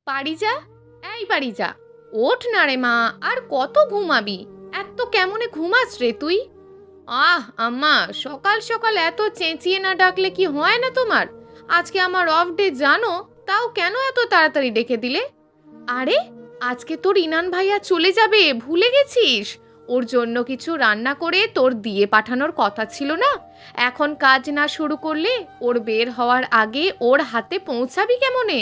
পারিজা, এই পারিজা, ওঠ না রে মা। আর কত ঘুমাবি? এত কেমনে ঘুমাস রে তুই? আম্মা, সকাল সকাল এত চেঁচিয়ে না ডাকলে কি হয় না তোমার? আজকে আমার অফ ডে জানো, তাও কেন এত তাড়াতাড়ি ডেকে দিলে? আরে, আজকে তোর ইনান ভাইয়া চলে যাবে, ভুলে গেছিস? ওর জন্য কিছু রান্না করে তোর দিয়ে পাঠানোর কথা ছিল না? এখন কাজ না শুরু করলে ওর বের হওয়ার আগে ওর হাতে পৌঁছাবি কেমনে?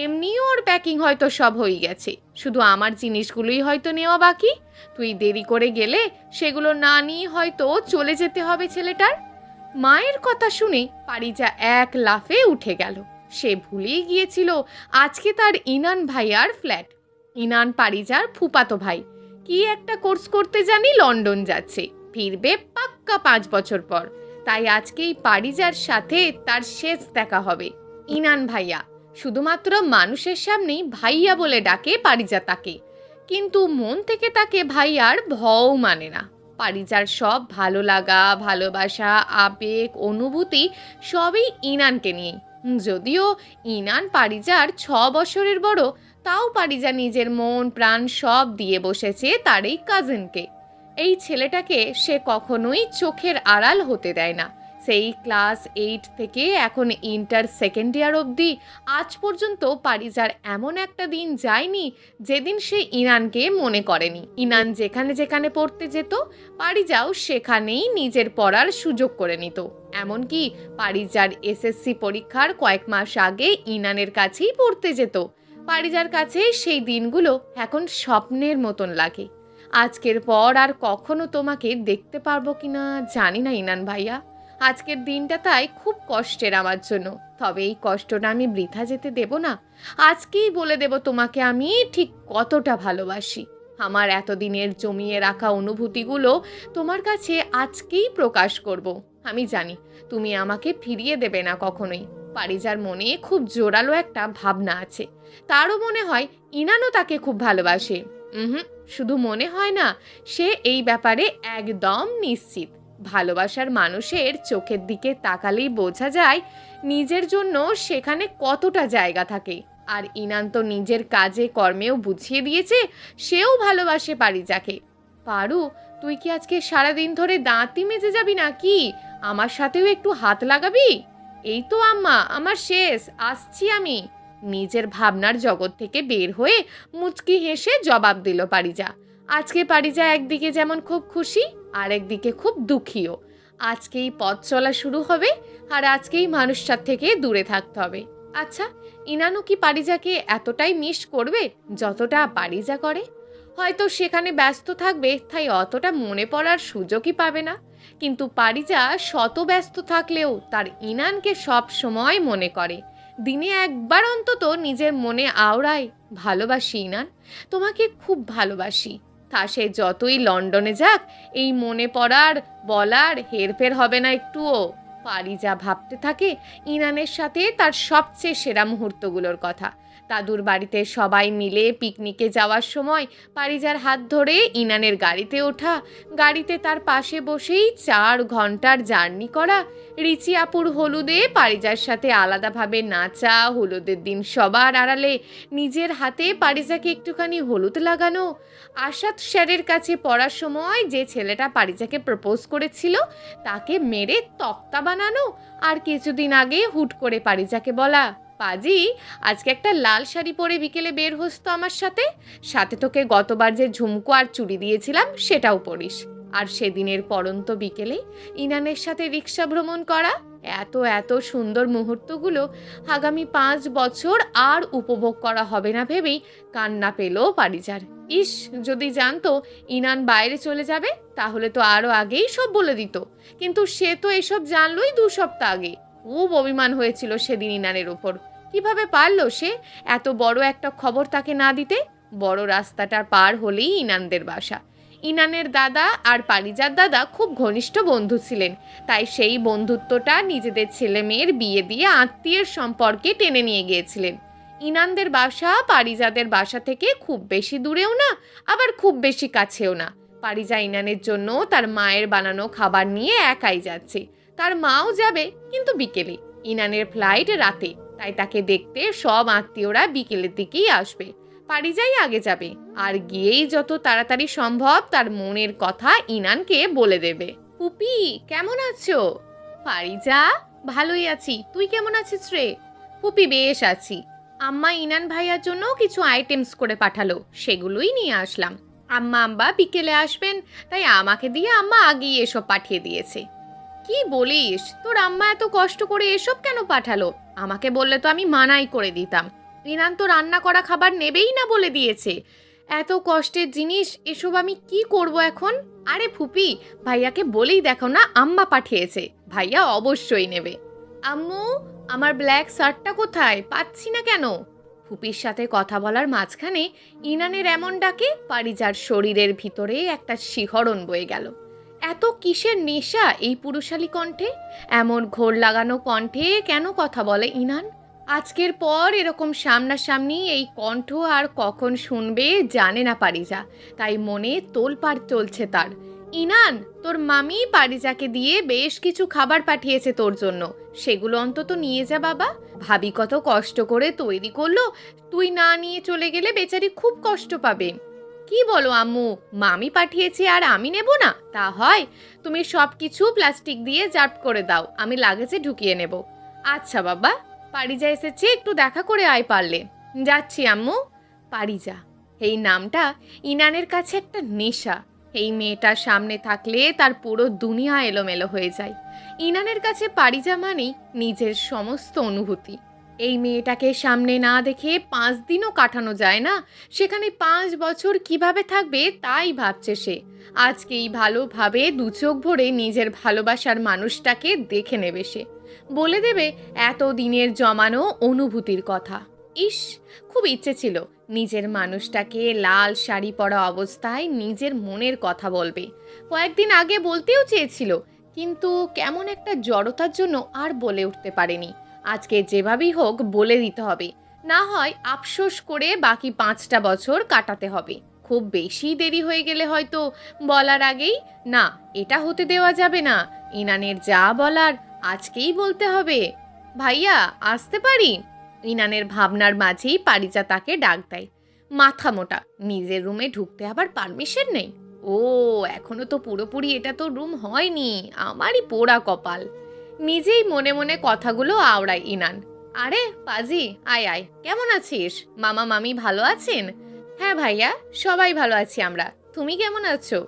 এমনিও ওর প্যাকিং হয়তো সব হয়ে গেছে, শুধু আমার জিনিসগুলোই হয়তো নেওয়া বাকি। তুই দেরি করে গেলে সেগুলো না নিয়ে হয়তো চলে যেতে হবে ছেলেটার। মায়ের কথা শুনে পারিজা এক লাফে উঠে গেল। সে ভুলেই গিয়েছিল আজকে তার ইনান ভাইয়ার ফ্ল্যাট। ইনান পারিজার ফুপাতো ভাই, কি একটা কোর্স করতে জানি লন্ডন যাচ্ছে, ফিরবে পাক্কা 5 বছর পর। তাই আজকেই পারিজার সাথে তার শেষ দেখা হবে। ইনান ভাইয়া শুধুমাত্র মানুষের সামনেই ভাইয়া বলে ডাকে পারিজা তাকে, কিন্তু মন থেকে তাকে ভাইয়ার ভও মানে না। পারিজার সব ভালো লাগা, ভালোবাসা, আবেগ, অনুভূতি সবই ইনানকে নিয়ে। যদিও ইনান পারিজার 6 বছরের বড়, তাও পারিজা নিজের মন প্রাণ সব দিয়ে বসেছে তার এই কাজিনকে। এই ছেলেটাকে সে কখনোই চোখের আড়াল হতে দেয় না। সেই ক্লাস 8 থেকে এখন ইন্টার সেকেন্ড ইয়ার অবধি আজ পর্যন্ত পারিজার এমন একটা দিন যায়নি যেদিন সে ইনানকে মনে করেনি। ইনান যেখানে যেখানে পড়তে যেত, পারিজাও সেখানেই নিজের পড়ার সুযোগ করে নিত। এমনকি পারিজার এসএসসি পরীক্ষার কয়েক মাস আগে ইনানের কাছেই পড়তে যেত। পারিজার কাছে সেই দিনগুলো এখন স্বপ্নের মতন লাগে। আজকের পর আর কখনো তোমাকে দেখতে পারবো কিনা জানি না ইনান ভাইয়া। আজকের দিনটা তাই খুব কষ্টের আমার জন্য, তবে এই কষ্টটা আমি বৃথা যেতে দেব না। আজকেই বলে দেব তোমাকে আমি ঠিক কতটা ভালোবাসি। আমার এতদিনের জমিয়ে রাখা অনুভূতিগুলো তোমার কাছে আজকেই প্রকাশ করব। আমি জানি তুমি আমাকে ফিরিয়ে দেবে না কখনোই। পারিজার মনে খুব জোরালো একটা ভাবনা আছে। তারও মনে হয় ইনানও তাকে খুব ভালোবাসে। শুধু মনে হয় না, সে এই ব্যাপারে একদম নিশ্চিত। ভালোবাসার মানুষের চোখের দিকে তাকালেই বোঝা যায় নিজের জন্য সেখানে কতটা জায়গা থাকে। আর ইনান তো নিজের কাজে কর্মেও বুঝিয়ে দিয়েছে সেও ভালোবাসে পারিজাকে। পারু, তুই কি আজকে সারাদিন ধরে দাঁতই মেজে যাবি নাকি? আমার সাথেও একটু হাত লাগাবি? এই তো আম্মা, আমার শেষ, আসছি আমি। নিজের ভাবনার জগৎ থেকে বের হয়ে মুচকি হেসে জবাব দিল পারিজা। আজকে পারিজা একদিকে যেমন খুব খুশি, আর একদিকে খুব দুঃখীও। আজকেই পথ চলা শুরু হবে, আর আজকেই মানুষটার থেকে দূরে থাকতে হবে। আচ্ছা, ইনানু কি পারিজাকে এতটাই মিস করবে যতটা পারিজা করে? হয়তো সেখানে ব্যস্ত থাকবে, তাই অতটা মনে পড়ার সুযোগই পাবে না। কিন্তু পারিজা শত ব্যস্ত থাকলেও তার ইনানকে সব সময় মনে করে। দিনে একবার অন্তত নিজের মনে আওড়ায়, ভালোবাসি ইনান, তোমাকে খুব ভালোবাসি। তা সে যতই লন্ডনে যাক, এই মনে পড়ার বলার হেরফের হবে না একটুও। পারিজা ভাবতে থাকে ইনানের সাথে তার সবচেয়ে সেরা মুহূর্তগুলোর কথা। দাদুর বাড়িতে সবাই মিলে পিকনিকে যাওয়ার সময় পারিজার হাত ধরে ইনানের গাড়িতে ওঠা, গাড়িতে তার পাশে বসেই 4 ঘন্টার জার্নি করা, রিচি আপুর হলুদে পারিজার সাথে আলাদাভাবে নাচা, হলুদের দিন সবার আড়ালে নিজের হাতে পারিজাকে একটুখানি হলুদ লাগানো, আশাদ স্যারের কাছে পড়ার সময় যে ছেলেটা পারিজাকে প্রপোজ করেছিল তাকে মেরে তক্তা বানানো, আর কিছুদিন আগে হুট করে পারিজাকে বলা, পাজি আজকে একটা লাল শাড়ি পরে বিকেলে বের হোস তো আমার সাথে, সাথে তোকে গতবার যে ঝুমকো আর চুড়ি দিয়েছিলাম সেটাও পরিস। আর সেদিনের পরন্ত বিকেলে ইনানের সাথে রিক্সা ভ্রমণ করা, এত এত সুন্দর মুহূর্তগুলো আগামী 5 বছর আর উপভোগ করা হবে না ভেবেই কান্না পেল পারিজার। ইস, যদি জানতো ইনান বাইরে চলে যাবে তাহলে তো আরও আগেই সব বলে দিত। কিন্তু সে তো এসব জানলই 2 সপ্তাহ আগে। খুব অভিমান হয়েছিল সেদিন ইনানের ওপর। কিভাবে পারলো সে এত বড় একটা খবর তাকে না দিতে? বড় রাস্তাটার পার হলেই ইনানদের বাসা। ইনানের দাদা আর পারিজার দাদা খুব ঘনিষ্ঠ বন্ধু ছিলেন, তাই সেই বন্ধুত্বটা নিজেদের ছেলে মেয়ের বিয়ে দিয়ে আত্মীয়ের সম্পর্কে টেনে নিয়ে গিয়েছিলেন। ইনানদের বাসা পারিজাদের বাসা থেকে খুব বেশি দূরেও না, আবার খুব বেশি কাছেও না। পারিজা ইনানের জন্য তার মায়ের বানানো খাবার নিয়ে একাই যাচ্ছে। তার মাও যাবে, কিন্তু বিকেলে। ইনানের ফ্লাইট রাতে। তাই তাকে দেখতে সব আত্মীয়রা বিকেলের দিকেই আসবে। পারিজাই আগে যাবে আর গিয়েই যত তাড়াতাড়ি সম্ভব তার মনের কথা ইনানকে বলে দেবে। পুপি, কেমন আছো? পারিজা, ভালোই আছি, তুই কেমন আছিস রে? পুপি, বেশ আছি। আম্মা ইনান ভাইয়ার জন্য কিছু আইটেমস করে পাঠালো, সেগুলোই নিয়ে আসলাম। আম্মা বিকেলে আসবেন, তাই আমাকে দিয়ে আম্মা আগেই এসব পাঠিয়ে দিয়েছে। কি বলিস, তোর আম্মা এত কষ্ট করে এসব কেন পাঠালো? আমাকে বললে তো আমি মানাই করে দিতাম। ইনান তো রান্না করা খাবার নেবেই না বলে দিয়েছে। এত কষ্টের জিনিস, এসব আমি কি করব এখন? আরে ফুপি, ভাইয়াকে বলেই দেখো না আম্মা পাঠিয়েছে, ভাইয়া অবশ্যই নেবে। আম্মু, আমার ব্ল্যাক শার্টটা কোথায়? পাচ্ছি না কেন? ফুপির সাথে কথা বলার মাঝখানে ইনানের এমন ডাকে পারিজার শরীরের ভিতরে একটা শিহরণ বয়ে গেল। এত কিসের নেশা এই পুরুষালী কণ্ঠে? এমন ঘোর লাগানো কণ্ঠে কেন কথা বলে ইনান? আজকের পর এরকম সামনাসামনি এই কণ্ঠ আর কখন শুনবে জানে না পারিজা, তাই মনে তোলপাড় চলছে তার। ইনান, তোর মামি পারিজাকে দিয়ে বেশ কিছু খাবার পাঠিয়েছে তোর জন্য, সেগুলো অন্তত নিয়ে যা বাবা। ভাবি কত কষ্ট করে তৈরি করলো, তুই না নিয়ে চলে গেলে বেচারি খুব কষ্ট পাবে। কি বলো আম্মু, মামি পাঠিয়েছে আর আমি নেব না? তা হয়? তুমি সব কিছু প্লাস্টিক দিয়ে জার্প করে দাও, আমি লাগেজে ঢুকিয়ে নেব। আচ্ছা বাবা। পারিজা এসেছে, একটু দেখা করে আয় পারলে। যাচ্ছি আম্মু। পারিজা, এই নামটা ইনানের কাছে একটা নেশা। এই মেয়েটার সামনে থাকলে তার পুরো দুনিয়া এলোমেলো হয়ে যায়। ইনানের কাছে পারিজা মানেই নিজের সমস্ত অনুভূতি। এই মেয়েটাকে সামনে না দেখে 5 দিনও কাটানো যায় না, সেখানে 5 বছর কিভাবে থাকবে তাই ভাবছে সে। আজকেই ভালোভাবে দু চোখ ভরে নিজের ভালোবাসার মানুষটাকে দেখে নেবে সে, বলে দেবে এত দিনের জমানো অনুভূতির কথা। ইস, খুব ইচ্ছে ছিল নিজের মানুষটাকে লাল শাড়ি পরা অবস্থায় নিজের মনের কথা বলবে। কয়েকদিন আগে বলতেও চেয়েছিল, কিন্তু কেমন একটা জড়তার জন্য আর বলে উঠতে পারেনি। আজকে যেভাবেই হোক বলে দিতে হবে, না হয় আফসোস করে বাকি 5টা বছর কাটাতে হবে। খুব বেশি দেরি হয়ে গেলে হয়তো বলার আগেই, না, এটা হতে দেওয়া যাবে না, ইনানের যা বলার আজকেই বলতে হবে। ভাইয়া, আসতে পারি? ইনানের ভাবনার মাঝেই পারিজা তাকে ডাক দেয়। মাথা মোটা, নিজের রুমে ঢুকতে আবার পারমিশন নেই? ও, এখনো তো পুরোপুরি এটা তো রুম হয়নি, আমারই পোড়া কপাল। নিজেই মনে মনে কথাগুলো আওড়ায় ইনান। আরে পাজি, আয় আয়, কেমন আছিস? মামা মামি ভালো আছেন? হ্যাঁ ভাইয়া, সবাই ভালো আছি আমরা। তুমি কেমন আছো?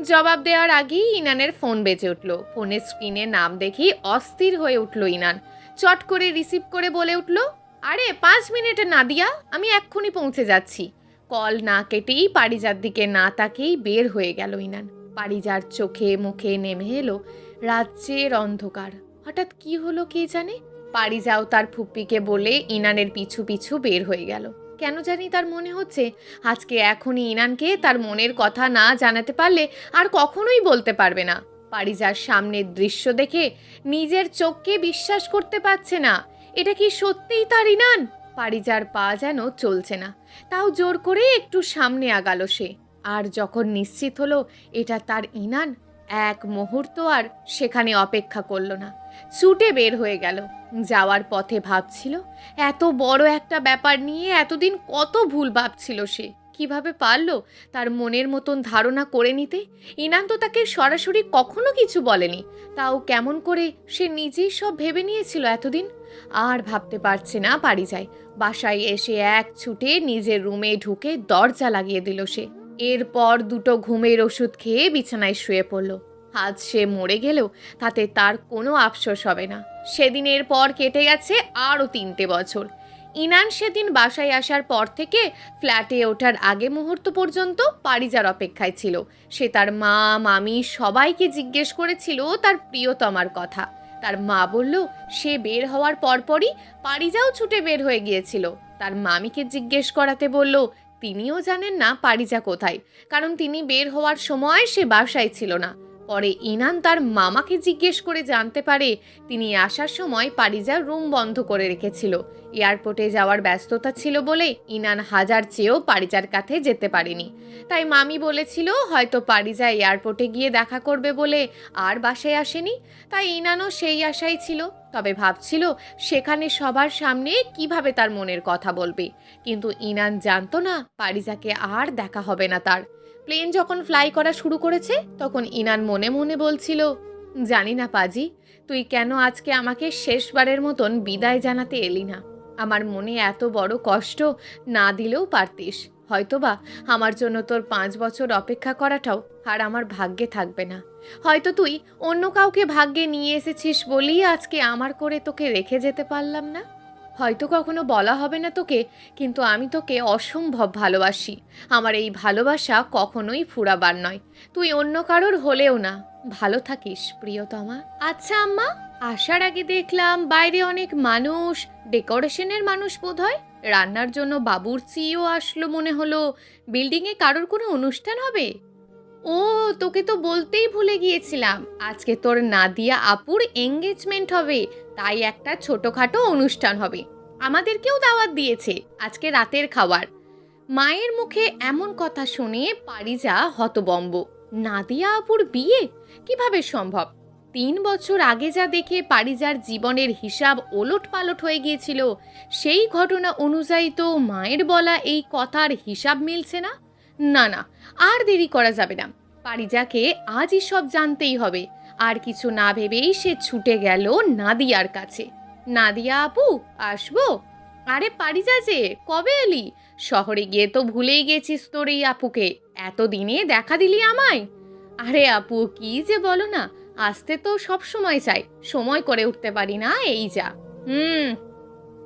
জবাব দেওয়ার আগেই ইনানের ফোন বেজে উঠল। ফোনের স্ক্রিনে নাম দেখেই অস্থির হয়ে উঠল ইনান। চট করে রিসিভ করে বলে উঠল, আরে 5 মিনিটে নাদিয়া, আমি এক্ষুনি পৌঁছে যাচ্ছি। কল না কেটেই পারিজার দিকে না তাকেই বের হয়ে গেল ইনান। পারিজার চোখে মুখে নেমে এলো রাজ্যের অন্ধকার। হঠাৎ কি হলো কে জানে। পারিজাও তার ফুপ্পিকে বলে ইনানের পিছু পিছু বের হয়ে গেল। কেন জানি তার মনে হচ্ছে আজকে এখনই ইনানকে তার মনের কথা না জানাতে পারলে আর কখনোই বলতে পারবে না। পারিজার সামনের দৃশ্য দেখে নিজের চোখকে বিশ্বাস করতে পারছে না। এটা কি সত্যিই তার ইনান? পারিজার পা যেন চলছে না, তাও জোর করে একটু সামনে আগালো সে। আর যখন নিশ্চিত হলো এটা তার ইনান, এক মুহূর্ত আর সেখানে অপেক্ষা করলো না, ছুটে বের হয়ে গেল। যাওয়ার পথে ভাবছিল এত বড় একটা ব্যাপার নিয়ে এতদিন কত ভুল ভাবছিল সে। কিভাবে পারলো তার মনের মতন ধারণা করে নিতে? ইনান তো তাকে সরাসরি কখনো কিছু বলেনি, তাও কেমন করে সে নিজেই সব ভেবে নিয়েছিল এতদিন। আর ভাবতে পারছে না পারিজায়। বাসায় এসে এক ছুটে নিজের রুমে ঢুকে দরজা লাগিয়ে দিল সে। এরপর 2টো ঘুমের ওষুধ খেয়ে বিছানায় শুয়ে পড়ল। আজ সে মরে গেলেও তাতে তার কোনো আফসোস হবে না। সেদিনের পর কেটে গেছে আরও 3টে বছর। ইনান সেদিন বাসায় আসার পর থেকে ফ্ল্যাটে ওঠার আগে মুহূর্ত পর্যন্ত পারিজার অপেক্ষায় ছিল। সে তার মা মামি সবাইকে জিজ্ঞেস করেছিল তার প্রিয়তমার কথা। তার মা বলল সে বের হওয়ার পরপরই পারিজাও ছুটে বের হয়ে গিয়েছিল। তার মামিকে জিজ্ঞেস করাতে বলল তিনিও জানেন না পারিজা কোথায়, কারণ তিনি বের হওয়ার সময় সে বাসায় ছিল না। পরে ইনান তার মামাকে জিজ্ঞেস করে জানতে পারে তিনি আসার সময় পারিজার রুম বন্ধ করে রেখেছিল এয়ারপোর্টে যাওয়ার ব্যস্ততা ছিল বলে ইনান হাজার চেয়েও পারিজার কাছে যেতে পারেনি। তাই মামি বলেছিল হয়তো পারিজা এয়ারপোর্টে গিয়ে দেখা করবে বলে আর বাসায় আসেনি। তাই ইনানও সেই আশাই ছিল, তবে ভাবছিল সেখানে সবার সামনে কিভাবে তার মনের কথা বলবে। কিন্তু ইনান জানতো না পারিজাকে আর দেখা হবে না তার। প্লেন যখন ফ্লাই করা শুরু করেছে তখন ইনান মনে মনে বলছিল, জানি না পাজি, তুই কেন আজকে আমাকে শেষবারের মতন বিদায় জানাতে এলি না। আমার মনে এত বড় কষ্ট না দিলেও পারতিস। হয়তোবা আমার জন্য তোর 5 বছর অপেক্ষা করাটাও আর আমার ভাগ্যে থাকবে না। হয়তো তুই অন্য কাউকে ভাগ্যে নিয়ে এসেছিস বলেই আজকে আমার করে তোকে রেখে যেতে পারলাম না। হয়তো কখনো বলা হবে না তোকে, কিন্তু আমি তোকে অসম্ভব ভালোবাসি। আমার এই ভালোবাসা কখনোই ফুরাবার নয়। তুই অন্য কারোর হলেও না। ভালো থাকিস প্রিয়তমা। আচ্ছা আম্মা, আসার আগে দেখলাম বাইরে অনেক মানুষ, ডেকোরেশনের মানুষ বোধহয়, রান্নার জন্য বাবুর্চিও আসলো মনে হলো। বিল্ডিংয়ে কারোর কোনো অনুষ্ঠান হবে? ও, তোকে তো বলতেই ভুলে গিয়েছিলাম, আজকে তোর নাদিয়া আপুর এঙ্গেজমেন্ট হবে। তাই একটা ছোটখাটো অনুষ্ঠান হবে। আমাদেরকেও দাওয়াত দিয়েছে আজকে রাতের খাবার। মায়ের মুখে এমন কথা শুনে পারিজা হতবম্ব। নাদিয়া আপুর বিয়ে কিভাবে সম্ভব? 3 বছর আগে যা দেখে পারিজার জীবনের হিসাব ওলট পালট হয়ে গিয়েছিল, সেই ঘটনা অনুযায়ী তো মায়ের বলা এই কথার হিসাব মিলছে না। না না, আর দেরি করা যাবে না। পারিজাকে আজই সব জানতেই হবে। আর কিছু না ভেবেই সে ছুটে গেল নাদিয়ার কাছে। নাদিয়া আপু, আসবো? আরে পারিজা যে, কবে এলি? শহরে গিয়ে তো ভুলেই গেছিস তোর এই আপুকে। এতদিনে দেখা দিলি আমায়? আরে আপু, কি যে বলো না, আসতে তো সব সময় চাই, সময় করে উঠতে পারি না, এই যা।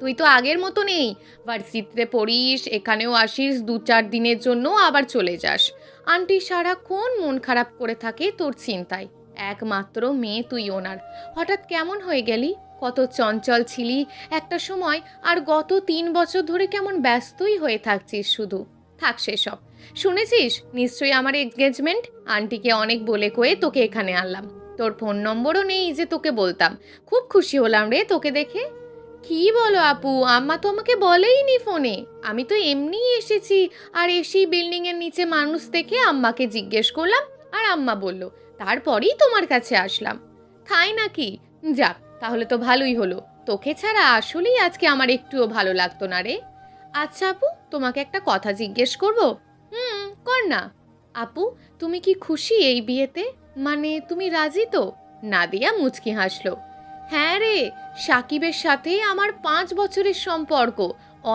তুই তো আগের মতো নেই। ভার্সিটিতে পড়িস, এখানেও আসিস 2-4 দিনের জন্য আবার চলে যাস। আন্টি সারাক্ষণ মন খারাপ করে থাকে তোর চিন্তায়। একমাত্র মেয়ে তুই ওনার। হঠাৎ কেমন হয়ে গেলি? কত চঞ্চল ছিলি একটা সময়, আর গত 3 বছর ধরে কেমন ব্যস্তই হয়ে থাকছিস শুধু। থাক সেসব। শুনেছিস নিশ্চয়ই আমার এনগেজমেন্ট? আন্টিকে অনেক বলে কয়ে তোকে এখানে আনলাম। তোর ফোন নম্বরও নেই যে তোকে বলতাম। খুব খুশি হলাম রে তোকে দেখে। কি বলো আপু, আম্মা তো আমাকে বলেইনি ফোনে। আমি তো এমনিই এসেছি, আর এসেই বিল্ডিং এর নিচে মানুষ দেখে আম্মাকে জিজ্ঞেস করলাম, আর আম্মা বলল, তারপরেই তোমার কাছে আসলাম। তাই নাকি? যাক, তাহলে তো ভালোই হলো। তোকে ছাড়া আসলেই আজকে আমার একটুও ভালো লাগতো না রে। আচ্ছা আপু, তোমাকে একটা কথা জিজ্ঞেস করব? কর না। আপু, তুমি কি খুশি এই বিয়েতে? মানে তুমি রাজি তো? নাদিয়া মুচকি হাসলো। হ্যাঁ রে, সাকিবের সাথে আমার 5 বছরের সম্পর্ক।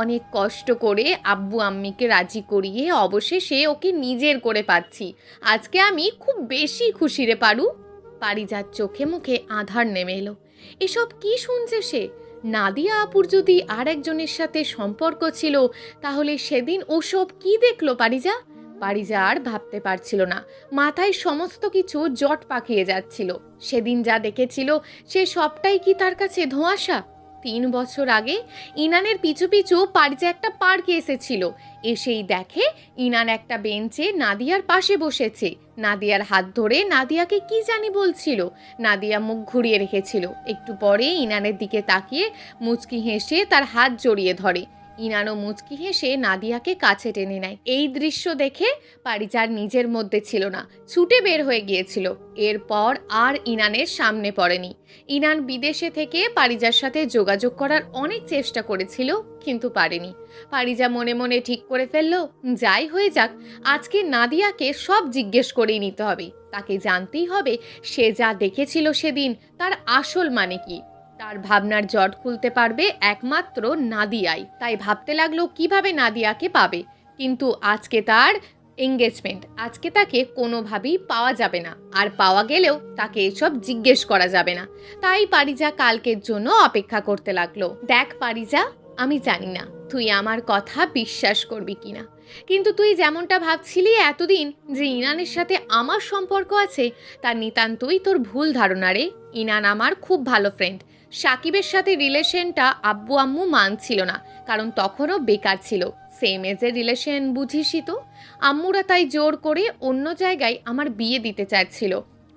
অনেক কষ্ট করে আব্বু আম্মিকে রাজি করিয়ে অবশেষে ওকে নিজের করে পাচ্ছি। আজকে আমি খুব বেশি খুশি রে পারু। পারিজার চোখে মুখে আঁধার নেমে এলো। এসব কি শুনছে সে? নাদিয়া আপুর যদি আর একজনের সাথে সম্পর্ক ছিল, তাহলে সেদিন ওসব কি দেখলো পারিজা? পারিজা আর ভাবতে পারছিল না। মাথায় সমস্ত কিছু জট পাকিয়ে যাচ্ছিল। সেদিন যা দেখেছিল সে সবটাই কি তার কাছে ধোঁয়াশা? 3 বছর আগে ইনানের পিছু পিছু পারিজা একটা পার্কে এসেছিল। এসেই দেখে ইনান একটা বেঞ্চে নাদিয়ার পাশে বসেছে। নাদিয়ার হাত ধরে নাদিয়াকে কি জানি বলছিল। নাদিয়া মুখ ঘুরিয়ে রেখেছিল। একটু পরে ইনানের দিকে তাকিয়ে মুচকি হেসে তার হাত জড়িয়ে ধরে। ইনানও মুচকি হেসে নাদিয়াকে কাছে টেনে নেয়। এই দৃশ্য দেখে পারিজার নিজের মধ্যে ছিল না, ছুটে বের হয়ে গিয়েছিল। এরপর আর ইনানের সামনে পড়েনি। ইনান বিদেশে থেকে পারিজার সাথে যোগাযোগ করার অনেক চেষ্টা করেছিল, কিন্তু পারেনি। পারিজা মনে মনে ঠিক করে ফেলল, যাই হয়ে যাক, আজকে নাদিয়াকে সব জিজ্ঞেস করেই নিতে হবে। তাকে জানতেই হবে সে যা দেখেছিল সেদিন তার আসল মানে কি। তার ভাবনার জট খুলতে পারবে একমাত্র নাদিয়াই। তাই ভাবতে লাগলো কিভাবে নাদিয়াকে পাবে। কিন্তু আজকে তার এঙ্গেজমেন্ট, আজকে তাকে কোনোভাবেই পাওয়া যাবে না। আর পাওয়া গেলেও তাকে এসব জিজ্ঞেস করা যাবে না। তাই পারিজা কালকের জন্য অপেক্ষা করতে লাগলো। দেখ পারিজা, আমি জানি না তুই আমার কথা বিশ্বাস করবি কিনা, কিন্তু তুই যেমনটা ভাবছিলি এতদিন যে ইনানের সাথে আমার সম্পর্ক আছে, তার নিতান্তই তোর ভুল ধারণা রে। ইনান আমার খুব ভালো ফ্রেন্ড। সাকিবের সাথে রিলেশনটা আব্বু আম্মু মানছিল না, কারণ তখনও বেকার ছিল। সেম এজের রিলেশন বুঝিসই তো। আম্মুরা তাই জোর করে অন্য জায়গায় আমার বিয়ে দিতে চাইছিল।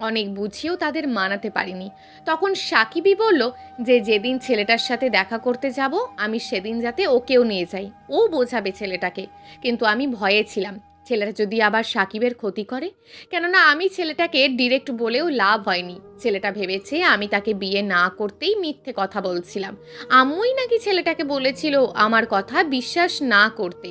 অনেক বুঝিয়েও তাদের মানাতে পারিনি। তখন সাকিবই বলল যে যেদিন ছেলেটার সাথে দেখা করতে যাব আমি সেদিন যাতে ওকেও নিয়ে যাই, ও বোঝাবে ছেলেটাকে। কিন্তু আমি ভয়ে ছিলাম ছেলেটা যদি আবার সাকিবের ক্ষতি করে, কেননা আমি ছেলেটাকে ডিরেক্ট বলেও লাভ হয়নি। ছেলেটা ভেবেছে আমি তাকে বিয়ে না করতেই মিথ্যে কথা বলছিলাম। আম্মুই নাকি ছেলেটাকে বলেছিল আমার কথা বিশ্বাস না করতে।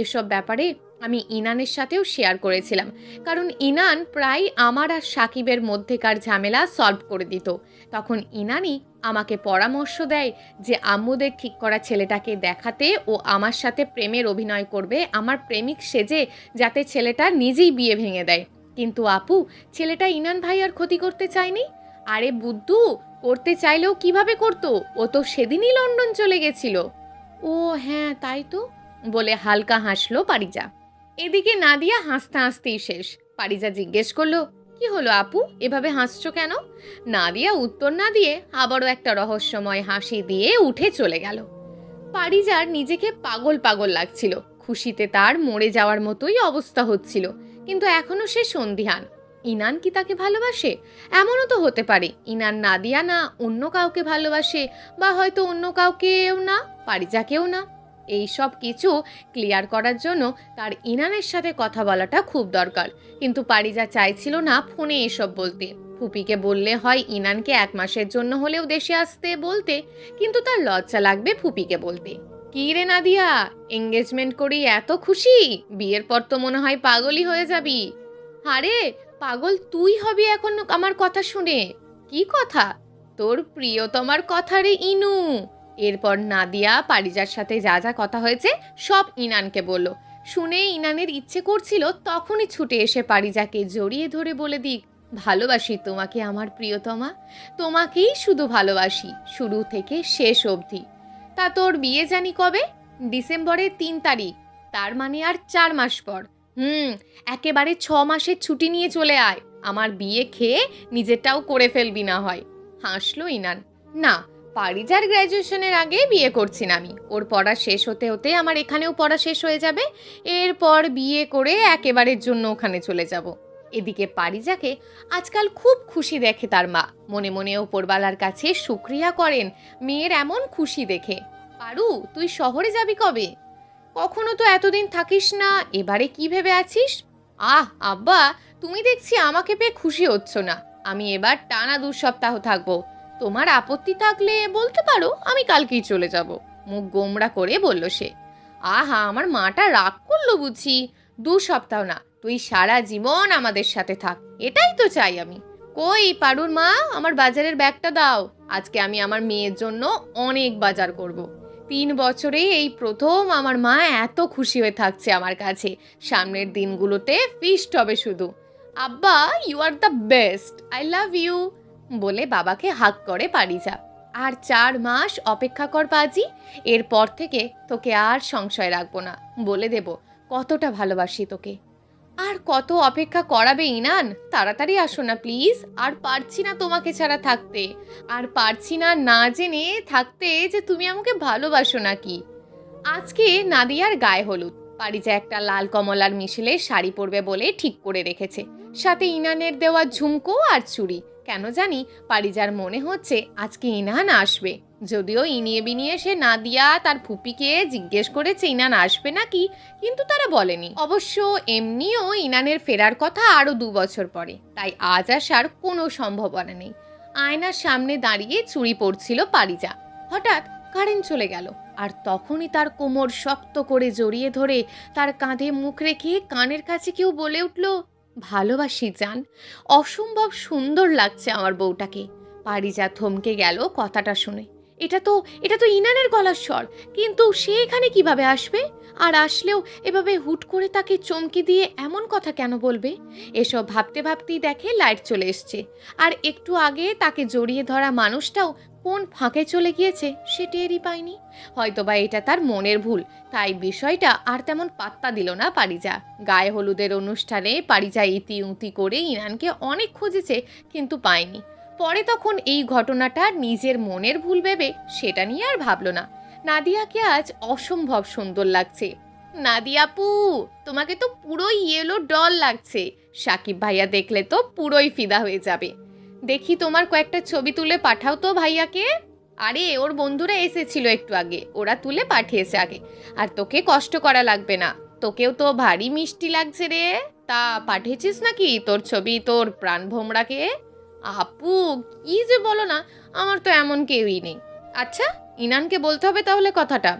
এসব ব্যাপারে আমি ইনানের সাথেও শেয়ার করেছিলাম, কারণ ইনান প্রায় আমার আর সাকিবের মধ্যেকার ঝামেলা সলভ করে দিত। তখন ইনানই আমাকে পরামর্শ দেয় যে আম্মুদের ঠিক করা ছেলেটাকে দেখাতে ও আমার সাথে প্রেমের অভিনয় করবে আমার প্রেমিক সেজে, যাতে ছেলেটা নিজেই বিয়ে ভেঙে দেয়। কিন্তু আপু, ছেলেটা ইনান ভাইয়ার ক্ষতি করতে চায়নি। আরে বুদ্ধু, করতে চাইলেও কিভাবে করতো? ও তো সেদিনই লন্ডন চলে গেছিল। ও হ্যাঁ, তাই তো, বলে হালকা হাসলো পারিজা। এদিকে নাদিয়া হাসতে হাসতেই শেষ। পারিজা জিজ্ঞেস করলো, কি হলো আপু, এভাবে হাসছো কেন? নাদিয়া উত্তর না দিয়ে আবারও একটা রহস্যময় হাসি দিয়ে উঠে চলে গেল। পারিজার নিজেকে পাগল পাগল লাগছিল। খুশিতে তার মরে যাওয়ার মতোই অবস্থা হচ্ছিল। কিন্তু এখনো সে সন্দিহান। ইনান কি তাকে ভালোবাসে? এমনও তো হতে পারে ইনান নাদিয়া না অন্য কাউকে ভালোবাসে, বা হয়তো অন্য কাউকেও না, পারিজাকেও না। এই সব কিছু ক্লিয়ার করার জন্য তার ইনানের সাথে কথা বলাটা খুব দরকার। কিন্তু পারিজা চাইছিল না ফোনে এসব বলতে। ফুপিকে বললে হয় ইনানকে 1 মাসের জন্য হলেও দেশে আসতে বলতে, কিন্তু তার লজ্জা লাগবে ফুপিকে বলতে। কি রে নাদিয়া, এঙ্গেজমেন্ট করি এত খুশি? বিয়ের পর তো মনে হয় পাগলই হয়ে যাবি। আরে পাগল তুই হবি এখন আমার কথা শুনে। কি কথা? তোর প্রিয়তমার কথা রে ইনু। এরপর নাদিয়া পারিজার সাথে যা যা কথা হয়েছে সব ইনানকে বলল। শুনে ইনানের ইচ্ছে করছিল তখনই ছুটে এসে পারিজাকে জড়িয়ে ধরে বলে দিক, ভালোবাসি তোমাকে আমার প্রিয়তমা, তোমাকেই শুধু ভালোবাসি শুরু থেকে শেষ অবধি। তা তোর বিয়ে জানি কবে? ডিসেম্বরের 3 তারিখ। তার মানে আর 4 মাস পর। একেবারে 6 মাসের ছুটি নিয়ে চলে আয়। আমার বিয়ে খেয়ে নিজেরটাও করে ফেলবি না হয়। হাসলো ইনান। না, পারিজার গ্র্যাজুয়েশনের আগে বিয়ে করছি না আমি। ওর পড়া শেষ হতে হতে আমার এখানেও পড়া শেষ হয়ে যাবে। এরপর বিয়ে করে একেবারের জন্য ওখানে চলে যাব। এদিকে পারিজাকে আজকাল খুব খুশি দেখে তার মা। মনে মনে ওপরওয়ালার কাছে শুকরিয়া করেন মেয়ের এমন খুশি দেখে। পারু, তুই শহরে যাবি কবে? কখনো তো এতদিন থাকিস না, এবারে কি ভেবে আছিস? আব্বা, তুমি দেখছি আমাকে পেয়ে খুশি হচ্ছ না। আমি এবার টানা 2 সপ্তাহ থাকবো। তোমার আপত্তি থাকলে বলতে পারো, আমি কালকেই চলে যাব। মুখ গোমড়া করে বলল সে। আমার মাটা রাগ করলো বুঝি। 2 সপ্তাহ না, তুই সারা জীবন আমাদের সাথে থাক, এটাই তো চাই আমি। কই পারুর মা, আমার বাজারের ব্যাগটা দাও। আজকে আমি আমার মেয়ের জন্য অনেক বাজার করব। 3 বছরে এই প্রথম আমার মা এত খুশি হয়ে থাকছে আমার কাছে। সামনের দিনগুলোতে ফিস্ট হবে শুধু। আব্বা, you are the best, I love you, বলে বাবাকে হাক করে পারিজা। আর 4 মাস অপেক্ষা কর পাজি। এরপর থেকে তোকে আর সংশয় রাখবো না, বলে দেব কতটা ভালোবাসি তোকে। আর কত অপেক্ষা করাবে ইনান? তাড়াতাড়ি আসো না প্লিজ। আর পারছি না তোমাকে ছাড়া থাকতে। আর পারছি না না জেনে থাকতে যে তুমি আমাকে ভালোবাসো নাকি। আজকে নাদিয়ার গায়ে হলুদ। পারিজা একটা লাল কমলার মিশেলে শাড়ি পরবে বলে ঠিক করে রেখেছে, সাথে ইনানের দেওয়া ঝুমকো আর চুড়ি। কেন জানি পারিজার মনে হচ্ছে আজকে ইনান আসবে। যদিও ইনিয়ে বিনিয়ে সে নাদিয়া তার ফুপিকে জিজ্ঞেস করেছে ইনান আসবে নাকি, কিন্তু তারা বলেনি। অবশ্য এমনিও ইনানের ফেরার কথা আরো 2 বছর পরে, তাই আজ আসার কোনো সম্ভাবনা নেই। আয়নার সামনে দাঁড়িয়ে চুড়ি পরছিল পারিজা। হঠাৎ কারেন্ট চলে গেল। আর তখনই তার কোমর শক্ত করে জড়িয়ে ধরে তার কাঁধে মুখ রেখে কানের কাছে কেউ বলে উঠল, ভালোবাসি জান, অসম্ভব সুন্দর লাগছে আমার বউটাকে। পারিজা থমকে গেল কথাটা শুনে। এটা তো ইনানের গলার স্বর, কিন্তু সে এখানে কিভাবে আসবে? আর আসলেও এভাবে হুট করে তাকে চমকে দিয়ে এমন কথা কেন বলবে? এসব ভাবতে ভাবতেই দেখে লাইট চলে এসছে। আর একটু আগে তাকে জড়িয়ে ধরা মানুষটাও কোন ফাঁকে চলে গিয়েছে সে টেরই পায়নি। হয়তোবা এটা তার মনের ভুল, তাই বিষয়টা আর তেমন পাত্তা দিল না পারিজা। গায়ে হলুদের অনুষ্ঠানে পারিজা ইতি উতি করে ইনানকে অনেক খুঁজেছে, কিন্তু পায়নি। পরে তখন এই ঘটনাটা নিজের মনের ভুল ভেবে সেটা নিয়ে আর ভাবলো না। নাদিয়াকে আজ অসম্ভব সুন্দর লাগছে। নাদিয়াপু, তোমাকে তো পুরো ইয়েলো ডল লাগছে। সাকিব ভাইয়া দেখলে তো পুরোই ফিদা হয়ে যাবে। দেখি তোমার কয়েকটা ছবি তুলে পাঠাও তো ভাইয়াকে। আরে ওর বন্ধুরা এসেছিল একটু আগে, ওরা তুলে পাঠিয়েছে আগে। আর তোকে কষ্ট করা লাগবে না, তোকেও তো ভারী মিষ্টি লাগছে রে। তা পাঠিয়েছিস নাকি তোর ছবি তোর প্রাণ ভোমরাকে? আপু কি যে বলো না, আমার তো এমন কেউই নেই। আচ্ছা, ইনানকে বলতে হবে তাহলে কথাটা।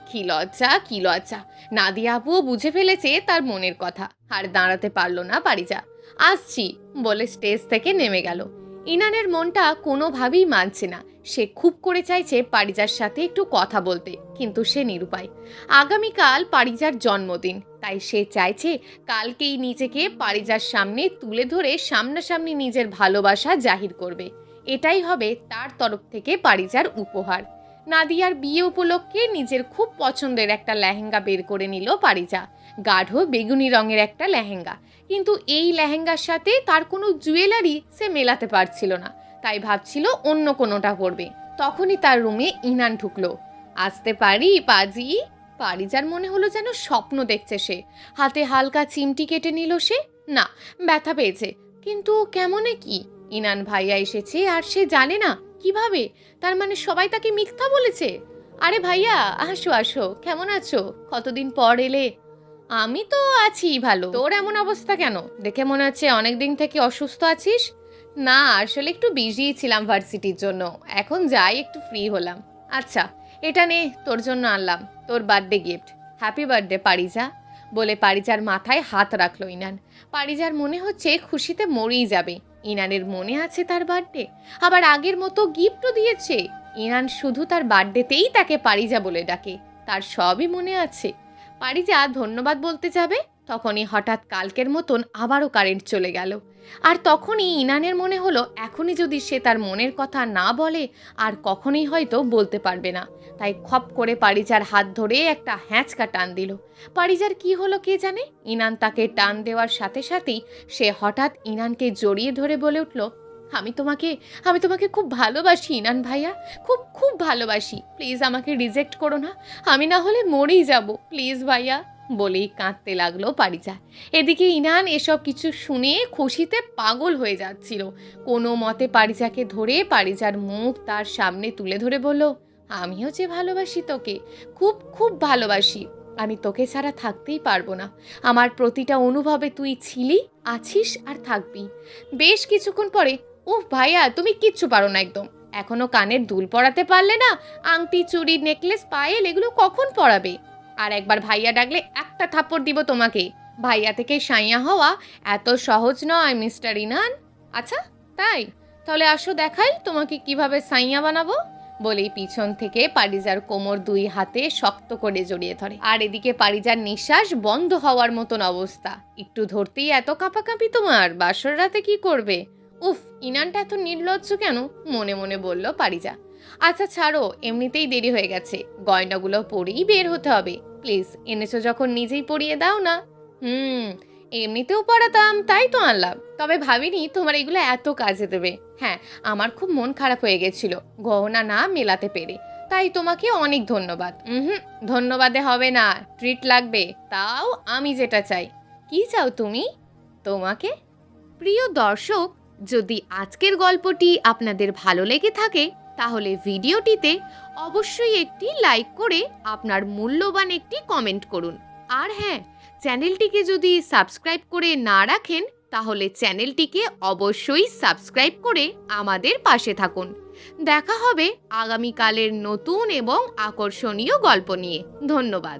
কি লজ্জা কি লজ্জা, নাদিয়া আপুও বুঝে ফেলেছে তার মনের কথা। আর দাঁড়াতে পারলো না পারিজা। আসছি বলে স্টেজ থেকে নেমে গেল। ইনানের মনটা কোনোভাবেই মানছে না। সে খুব করে চাইছে পারিজার সাথে একটু কথা বলতে, কিন্তু সে নিরুপায়। আগামীকাল পারিজার জন্মদিন, তাই সে চাইছে কালকেই নিজেকে পারিজার সামনে তুলে ধরে সামনাসামনি নিজের ভালোবাসা জাহির করবে। এটাই হবে তার তরফ থেকে পারিজার উপহার। নাদিয়ার বিয়ে উপলক্ষে নিজের খুব পছন্দের একটা লেহেঙ্গা বের করে নিল পারিজা। গাঢ় বেগুনি রঙের একটা লেহেঙ্গা, কিন্তু এই লেহেঙ্গার সাথে তার কোনো জুয়েলারি সে মেলাতে পারছিল না, তাই ভাবছিল অন্য কোনোটা পরবে। তখনই তার রুমে ইনান ঢুকলো। আসতে পারি পাজি? পারিজার মনে হলো যেন স্বপ্ন দেখছে সে। হাতে হালকা চিমটি কেটে নিল সে। না, ব্যথা পেয়েছে, কিন্তু কেমনে কি? ইনান ভাইয়া এসেছে আর সে জানে না? কিভাবে? তার মানে সবাই তাকে মিথ্যা বলেছে। আরে ভাইয়া, আসো আসো, কেমন আছো? কতদিন পর এলে। আমি তো আছি ভালো। তোর এমন অবস্থা কেন? দেখে মনে হচ্ছে অনেক দিন থেকে অসুস্থ আছিস। না, আসলে একটু বিজি ছিলাম ভার্সিটির জন্য, এখন যাই একটু ফ্রি হলাম। আচ্ছা, এটা নে, তোর জন্য আনলাম, তোর বার্থডে গিফট। হ্যাপি বার্থডে পারিজা, বলে পারিজার মাথায় হাত রাখলো ইনান। পারিজার মনে হচ্ছে খুশিতে মরেই যাবে। ইনানের মনে আছে তার বার্থডে, আবার আগের মতো গিফটও দিয়েছে। ইনান শুধু তার বার্থডেতেই তাকে পারিজা বলে ডাকে, তার সবই মনে আছে। পারিজা ধন্যবাদ বলতে যাবে, তখনই হঠাৎ কালকের মতন আবারও কারেন্ট চলে গেল। আর তখনই ইনানের মনে হলো এখনই যদি সে তার মনের কথা না বলে আর কখনোই হয়তো বলতে পারবে না। তাই খপ করে পারিজার হাত ধরে একটা হ্যাঁচকা টান দিল। পারিজার কি হলো কে জানে, ইনান তাকে টান দেওয়ার সাথে সাথেই সে হঠাৎ ইনানকে জড়িয়ে ধরে বলে উঠল, আমি তোমাকে খুব ভালোবাসি ইনান ভাইয়া, খুব খুব ভালোবাসি। প্লিজ আমাকে রিজেক্ট করো না, আমি না হলে মরেই যাব, প্লিজ ভাইয়া, বলেই কাঁদতে লাগলো পারিজা। এদিকে ইনান এসব কিছু শুনে খুশিতে পাগল হয়ে যাচ্ছিল। কোনো মতে পারিজাকে ধরে পারিজার মুখ তার সামনে তুলে ধরে বলল, আমিও যে ভালোবাসি তোকে, খুব খুব ভালোবাসি। আমি তোকে ছাড়া থাকতেই পারবো না। আমার প্রতিটা অনুভবে তুই ছিলি, আছিস আর থাকবি। বেশ কিছুক্ষণ পরে, উফ ভাইয়া, তুমি কিচ্ছু পারো না একদম। এখনো কানের দুল পরাতে পারলে না? আংটি, চুড়ি, নেকলেস, পায়েল এগুলো কখন পরাবে? আর একবার ভাইয়া ডাকলে একটা থাপ্পড় দিব তোমাকে। ভাইয়া থেকে সাইয়া হওয়া এত সহজ নয় মিস্টার ইনান। আচ্ছা তাই, তাহলে আসো দেখাই তোমাকে কিভাবে সাইয়া বানাবো, বলেই পিছন থেকে পারিজার কোমর দুই হাতে শক্ত করে জড়িয়ে ধরে। আর এদিকে পারিজার নিঃশ্বাস বন্ধ হওয়ার মতন অবস্থা। একটু ধরতেই এত কাঁপাকাঁপি তোমার? বাসর রাতে কি করবে? উফ, ইনানটা এত নির্লজ্জ কেন, মনে মনে বলল পারিজা। আচ্ছা ছাড়ো, এমনিতেই দেরি হয়ে গেছে, গয়নাগুলো পরেই বের হতে হবে। প্লিজ, এনেছো যখন নিজেই পরিয়ে দাও না। এমনিতেও পড়াতাম, তাই তো আনলাম, তবে ভাবিনি তোমার এগুলো এত কাজে দেবে। হ্যাঁ, আমার খুব মন খারাপ হয়ে গেছিল গহনা না মেলাতে পেরে, তাই তোমাকে অনেক ধন্যবাদ। ধন্যবাদে হবে না, ট্রিট লাগবে, তাও আমি যেটা চাই। কি চাও তুমি? তোমাকে। প্রিয় দর্শক, যদি আজকের গল্পটি আপনাদের ভালো লেগে থাকে তাহলে ভিডিওটিতে অবশ্যই একটি লাইক করে আপনার মূল্যবান একটি কমেন্ট করুন। আর হ্যাঁ, চ্যানেলটিকে যদি সাবস্ক্রাইব করে না রাখেন তাহলে চ্যানেলটিকে অবশ্যই সাবস্ক্রাইব করে আমাদের পাশে থাকুন। দেখা হবে আগামীকালের নতুন এবং আকর্ষণীয় গল্প নিয়ে। ধন্যবাদ।